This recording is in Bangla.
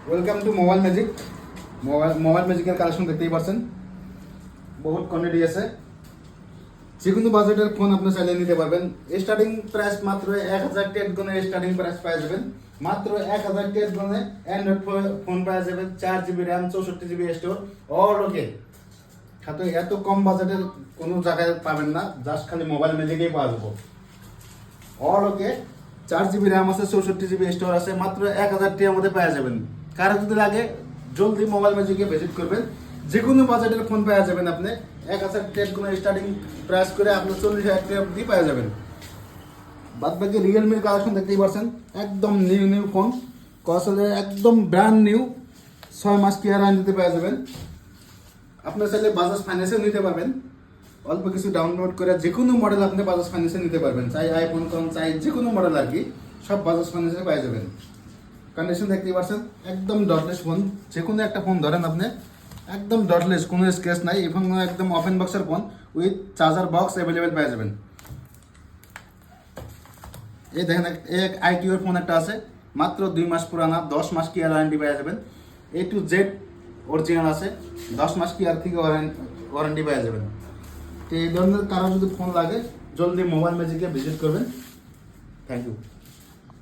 Welcome to mobile magic. Mobile ম্যাজিকের কালেকশন দেখতেই পাচ্ছেন, বহুত কোয়ান্টিটি আছে। যে কোনো বাজেটের ফোন আপনি চাইলে নিতে পারবেন। স্টার্টিং প্রাইস মাত্র 1000 টেট গুণে স্টার্টিং প্রাইস পাওয়া যাবেন। মাত্র 1000 টেট গুণে অ্যান্ড্রয়েড ফোন পাওয়া যাবেন। 4GB RAM, 64GB store, all ওকে। সাথে এত কম বাজেটের কোনো জায়গায় পাবেন না, জাস্ট খালি মোবাইল ম্যাজিকেই পাওয়া যাবো। অল ওকে, 4GB র্যাম আছে, 64GB স্টোর আছে, মাত্র 1000 টাকার মধ্যে পাওয়া যাবেন। কারো যদি লাগে জলদি মোবাইল ম্যাজিকে ভিজিট করবেন। যে কোনো বাজেটের ফোন পাওয়া যাবেন আপনি 1000 টাকা কোনো স্টার্টিং প্রাইস করে আপনি 40,000 টাকা অবধি পাওয়া যাবেন। বাদ বাকি রিয়েলমির কালেকশন দেখতেই পাচ্ছেন, একদম নিউ ফোন, আসলে একদম ব্র্যান্ড নিউ। 6 মাস কি আর দিতে পাওয়া যাবেন। আপনার চাইলে বাজাজ ফাইন্যান্সেও নিতে পারবেন। অল্প কিছু ডাউনলোড করে যে কোনো মডেল আপনি বাজাজ ফাইন্যান্সে নিতে পারবেন। চাই আইফোন কোন, চাই যে কোনো মডেল আর কি, সব বাজাজ ফাইন্যান্সে পেয়ে যাবেন। কন্ডিশন দেখতেই পাচ্ছেন, একদম ডটলেস ফোন। যে কোনো একটা ফোন ধরেন আপনি, একদম ডটলেস, কোনো স্ক্র্যাচ নাই, এবং একদম ওপেন বক্সের phone with charger box available পেয়ে যাবেন। এই দেখেন, এক আইকিউর ফোন একটা আছে, মাত্র 2 মাস পুরানা, 10 মাস কি আর ওয়ারেন্টি পেয়ে যাবেন। A to Z অরিজিনাল আছে, 10 মাস কি আর থেকে ওয়ারেন্টি পেয়ে যাবেন। তো এই ধরনের কারো যদি ফোন লাগে জলদি মোবাইল ম্যাজিকে ভিজিট করবেন। Thank you.